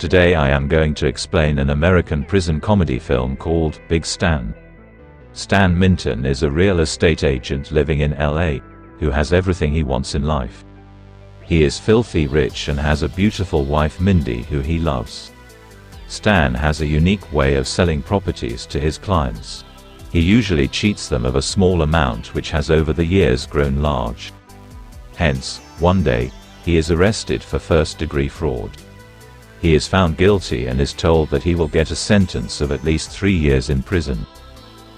Today I am going to explain an American prison comedy film called Big Stan. Stan Minton is a real estate agent living in LA, who has everything he wants in life. He is filthy rich and has a beautiful wife Mindy who he loves. Stan has a unique way of selling properties to his clients. He usually cheats them of a small amount which has over the years grown large. Hence, one day, he is arrested for first-degree fraud. He is found guilty and is told that he will get a sentence of at least 3 years in prison.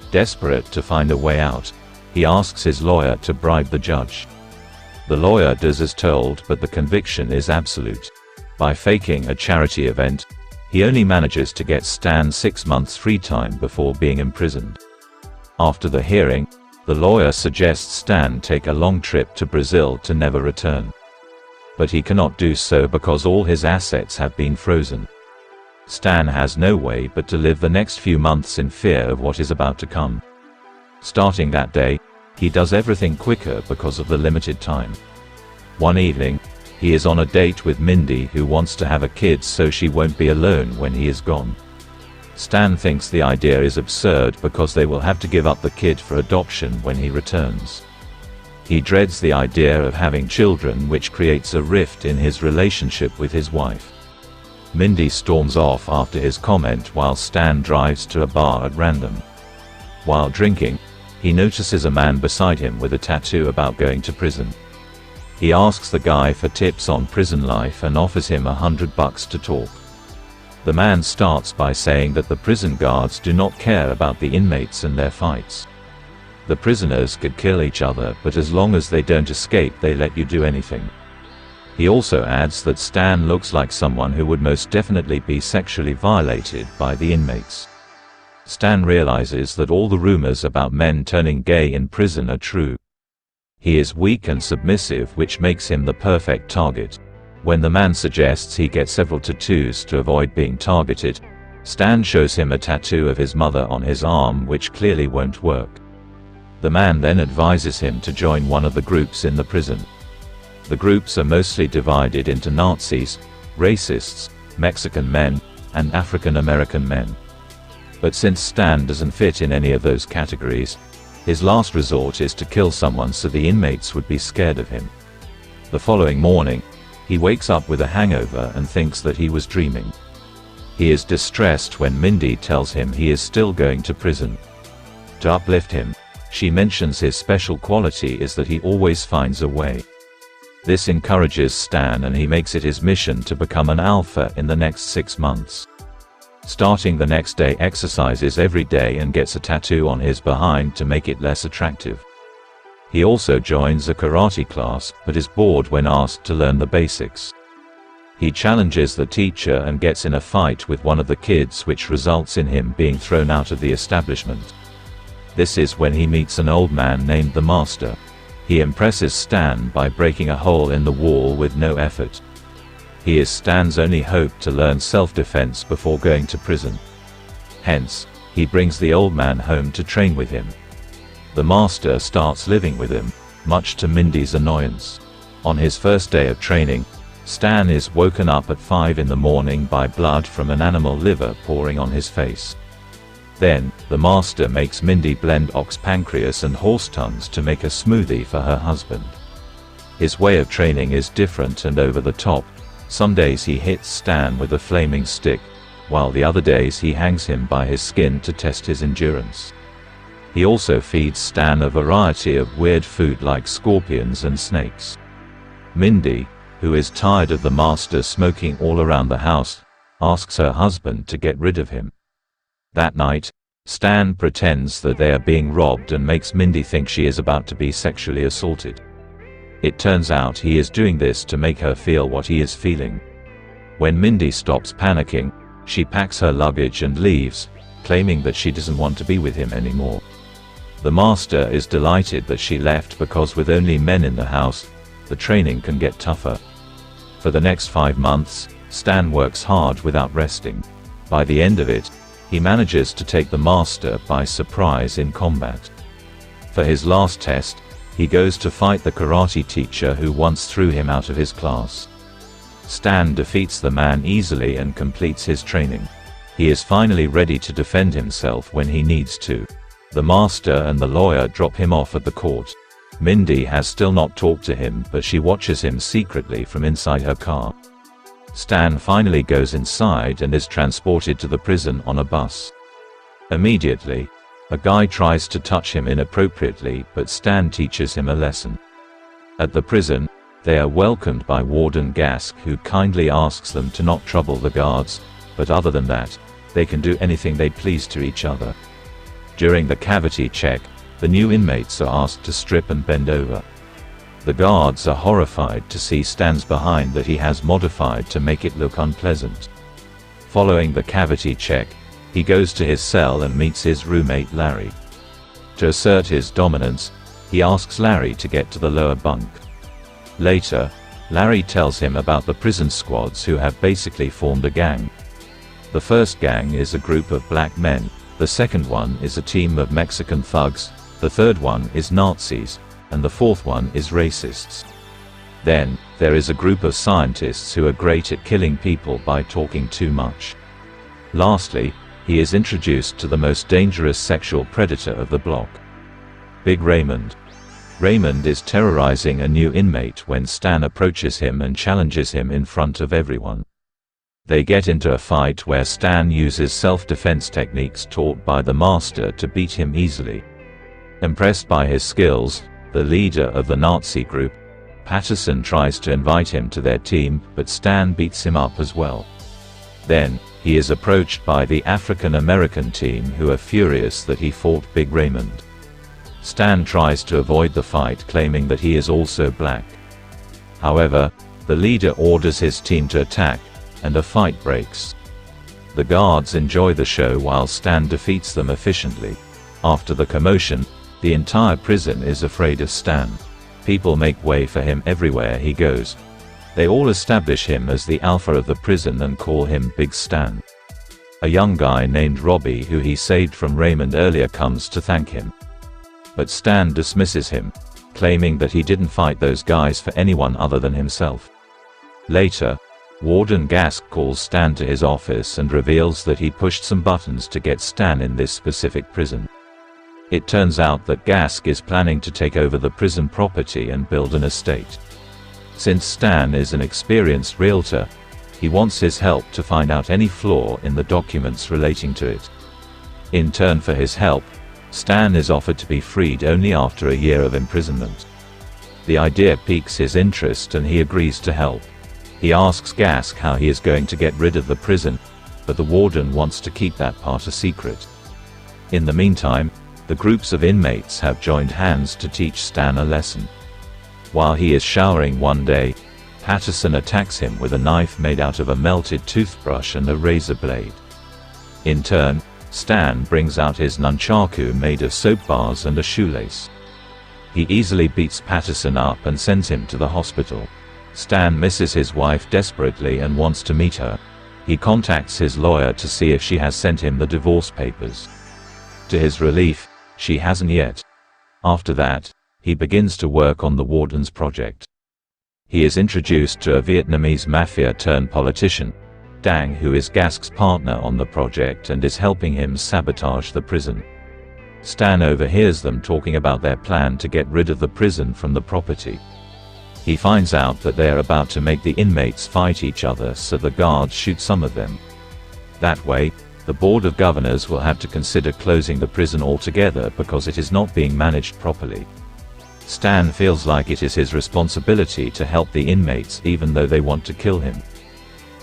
Desperate to find a way out, he asks his lawyer to bribe the judge. The lawyer does as told, but the conviction is absolute. By faking a charity event, he only manages to get Stan 6 months free time before being imprisoned. After the hearing, the lawyer suggests Stan take a long trip to Brazil to never return. But he cannot do so because all his assets have been frozen. Stan has no way but to live the next few months in fear of what is about to come. Starting that day, he does everything quicker because of the limited time. One evening, he is on a date with Mindy who wants to have a kid so she won't be alone when he is gone. Stan thinks the idea is absurd because they will have to give up the kid for adoption when he returns. He dreads the idea of having children, which creates a rift in his relationship with his wife. Mindy storms off after his comment while Stan drives to a bar at random. While drinking, he notices a man beside him with a tattoo about going to prison. He asks the guy for tips on prison life and offers him $100 to talk. The man starts by saying that the prison guards do not care about the inmates and their fights. The prisoners could kill each other, but as long as they don't escape they let you do anything. He also adds that Stan looks like someone who would most definitely be sexually violated by the inmates. Stan realizes that all the rumors about men turning gay in prison are true. He is weak and submissive, which makes him the perfect target. When the man suggests he get several tattoos to avoid being targeted, Stan shows him a tattoo of his mother on his arm, which clearly won't work. The man then advises him to join one of the groups in the prison. The groups are mostly divided into Nazis, racists, Mexican men, and African American men. But since Stan doesn't fit in any of those categories, his last resort is to kill someone so the inmates would be scared of him. The following morning, he wakes up with a hangover and thinks that he was dreaming. He is distressed when Mindy tells him he is still going to prison. To uplift him, she mentions his special quality is that he always finds a way. This encourages Stan and he makes it his mission to become an alpha in the next 6 months. Starting the next day, exercises every day and gets a tattoo on his behind to make it less attractive. He also joins a karate class, but is bored when asked to learn the basics. He challenges the teacher and gets in a fight with one of the kids, which results in him being thrown out of the establishment. This is when he meets an old man named the Master. He impresses Stan by breaking a hole in the wall with no effort. He is Stan's only hope to learn self-defense before going to prison. Hence, he brings the old man home to train with him. The Master starts living with him, much to Mindy's annoyance. On his first day of training, Stan is woken up at 5 in the morning by blood from an animal liver pouring on his face. Then, the Master makes Mindy blend ox pancreas and horse tongues to make a smoothie for her husband. His way of training is different and over the top. Some days he hits Stan with a flaming stick, while the other days he hangs him by his skin to test his endurance. He also feeds Stan a variety of weird food like scorpions and snakes. Mindy, who is tired of the Master smoking all around the house, asks her husband to get rid of him. That night, Stan pretends that they are being robbed and makes Mindy think she is about to be sexually assaulted. It turns out he is doing this to make her feel what he is feeling. When Mindy stops panicking, she packs her luggage and leaves, claiming that she doesn't want to be with him anymore. The Master is delighted that she left because with only men in the house, the training can get tougher. For the next 5 months, Stan works hard without resting. By the end of it, he manages to take the Master by surprise in combat. For his last test, he goes to fight the karate teacher who once threw him out of his class. Stan defeats the man easily and completes his training. He is finally ready to defend himself when he needs to. The master and the lawyer drop him off at the court. Mindy has still not talked to him, but she watches him secretly from inside her car. Stan finally goes inside and is transported to the prison on a bus. Immediately, a guy tries to touch him inappropriately, but Stan teaches him a lesson. At the prison, they are welcomed by Warden Gask, who kindly asks them to not trouble the guards, but other than that, they can do anything they please to each other. During the cavity check, the new inmates are asked to strip and bend over. The guards are horrified to see Stan's behind that he has modified to make it look unpleasant. Following the cavity check, he goes to his cell and meets his roommate Larry. To assert his dominance, he asks Larry to get to the lower bunk. Later, Larry tells him about the prison squads who have basically formed a gang. The first gang is a group of black men, the second one is a team of Mexican thugs, the third one is Nazis, and the fourth one is racists. Then, there is a group of scientists who are great at killing people by talking too much. Lastly, he is introduced to the most dangerous sexual predator of the block. Big Raymond. Raymond is terrorizing a new inmate when Stan approaches him and challenges him in front of everyone. They get into a fight where Stan uses self-defense techniques taught by the master to beat him easily. Impressed by his skills, the leader of the Nazi group, Patterson, tries to invite him to their team, but Stan beats him up as well. Then, he is approached by the African American team, who are furious that he fought Big Raymond. Stan tries to avoid the fight, claiming that he is also black. However, the leader orders his team to attack, and a fight breaks. The guards enjoy the show while Stan defeats them efficiently. After the commotion, the entire prison is afraid of Stan. People make way for him everywhere he goes. They all establish him as the alpha of the prison and call him Big Stan. A young guy named Robbie, who he saved from Raymond earlier, comes to thank him. But Stan dismisses him, claiming that he didn't fight those guys for anyone other than himself. Later, Warden Gask calls Stan to his office and reveals that he pushed some buttons to get Stan in this specific prison. It turns out that Gask is planning to take over the prison property and build an estate. Since Stan is an experienced realtor, he wants his help to find out any flaw in the documents relating to it. In turn for his help, Stan is offered to be freed only after a year of imprisonment. The idea piques his interest and he agrees to help. He asks Gask how he is going to get rid of the prison, but the warden wants to keep that part a secret. In the meantime, the groups of inmates have joined hands to teach Stan a lesson. While he is showering one day, Patterson attacks him with a knife made out of a melted toothbrush and a razor blade. In turn, Stan brings out his nunchaku made of soap bars and a shoelace. He easily beats Patterson up and sends him to the hospital. Stan misses his wife desperately and wants to meet her. He contacts his lawyer to see if she has sent him the divorce papers. To his relief, she hasn't yet. After that, he begins to work on the warden's project. He is introduced to a Vietnamese mafia-turned-politician, Dang, who is Gask's partner on the project and is helping him sabotage the prison. Stan overhears them talking about their plan to get rid of the prison from the property. He finds out that they are about to make the inmates fight each other, so the guards shoot some of them. That way, the Board of Governors will have to consider closing the prison altogether because it is not being managed properly. Stan feels like it is his responsibility to help the inmates even though they want to kill him.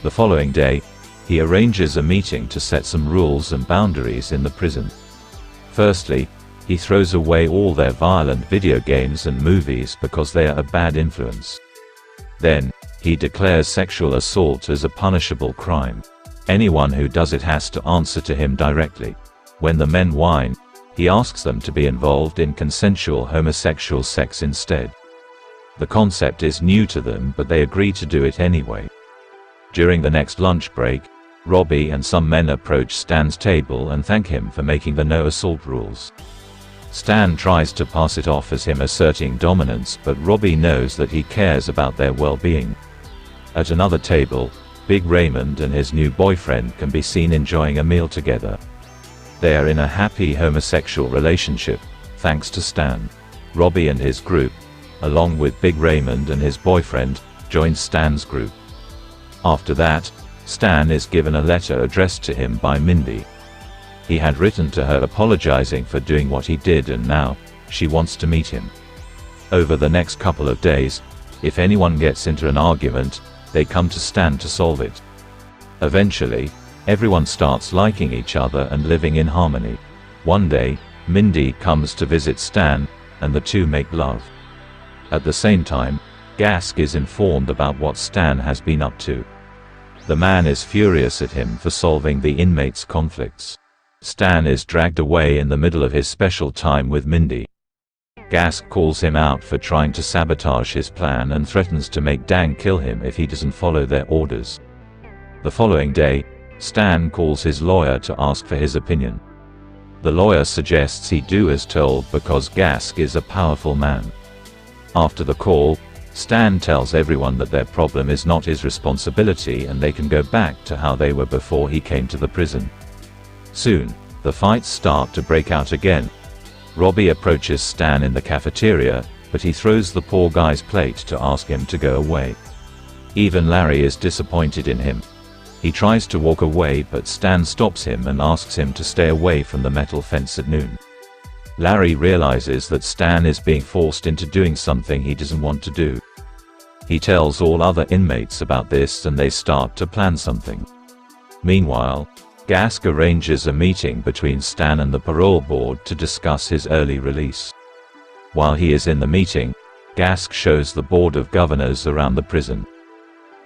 The following day, he arranges a meeting to set some rules and boundaries in the prison. Firstly, he throws away all their violent video games and movies because they are a bad influence. Then, he declares sexual assault as a punishable crime. Anyone who does it has to answer to him directly. When the men whine, he asks them to be involved in consensual homosexual sex instead. The concept is new to them, but they agree to do it anyway. During the next lunch break, Robbie and some men approach Stan's table and thank him for making the no assault rules. Stan tries to pass it off as him asserting dominance, but Robbie knows that he cares about their well-being. At another table, Big Raymond and his new boyfriend can be seen enjoying a meal together. They are in a happy homosexual relationship, thanks to Stan. Robbie and his group, along with Big Raymond and his boyfriend, join Stan's group. After that, Stan is given a letter addressed to him by Mindy. He had written to her apologizing for doing what he did, and now she wants to meet him. Over the next couple of days, if anyone gets into an argument, they come to Stan to solve it. Eventually, everyone starts liking each other and living in harmony. One day, Mindy comes to visit Stan, and the two make love. At the same time, Gask is informed about what Stan has been up to. The man is furious at him for solving the inmates' conflicts. Stan is dragged away in the middle of his special time with Mindy. Gask calls him out for trying to sabotage his plan and threatens to make Dang kill him if he doesn't follow their orders. The following day, Stan calls his lawyer to ask for his opinion. The lawyer suggests he do as told because Gask is a powerful man. After the call, Stan tells everyone that their problem is not his responsibility and they can go back to how they were before he came to the prison. Soon, the fights start to break out again. Robbie approaches Stan in the cafeteria, but he throws the poor guy's plate to ask him to go away. Even Larry is disappointed in him. He tries to walk away, but Stan stops him and asks him to stay away from the metal fence at noon. Larry realizes that Stan is being forced into doing something he doesn't want to do. He tells all other inmates about this and they start to plan something. Meanwhile, Gask arranges a meeting between Stan and the parole board to discuss his early release. While he is in the meeting, Gask shows the board of governors around the prison.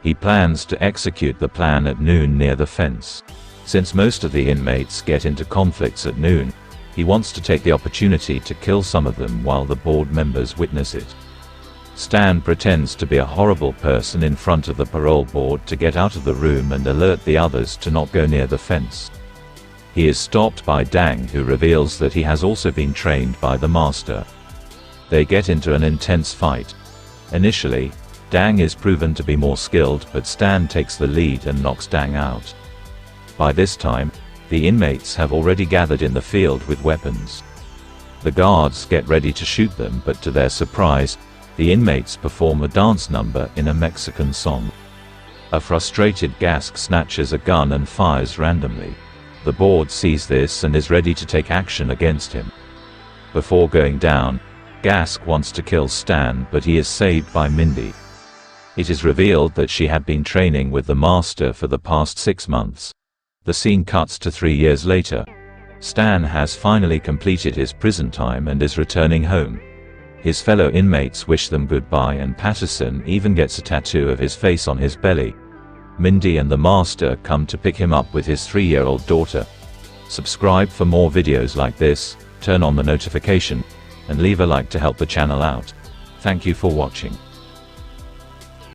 He plans to execute the plan at noon near the fence. Since most of the inmates get into conflicts at noon, he wants to take the opportunity to kill some of them while the board members witness it. Stan pretends to be a horrible person in front of the parole board to get out of the room and alert the others to not go near the fence. He is stopped by Dang, who reveals that he has also been trained by the master. They get into an intense fight. Initially, Dang is proven to be more skilled, but Stan takes the lead and knocks Dang out. By this time, the inmates have already gathered in the field with weapons. The guards get ready to shoot them, but to their surprise, the inmates perform a dance number in a Mexican song. A frustrated Gask snatches a gun and fires randomly. The board sees this and is ready to take action against him. Before going down, Gask wants to kill Stan, but he is saved by Mindy. It is revealed that she had been training with the master for the past 6 months. The scene cuts to 3 years later. Stan has finally completed his prison time and is returning home. His fellow inmates wish them goodbye, and Patterson even gets a tattoo of his face on his belly. Mindy and the master come to pick him up with his 3-year-old daughter. Subscribe for more videos like this, turn on the notification, and leave a like to help the channel out. Thank you for watching.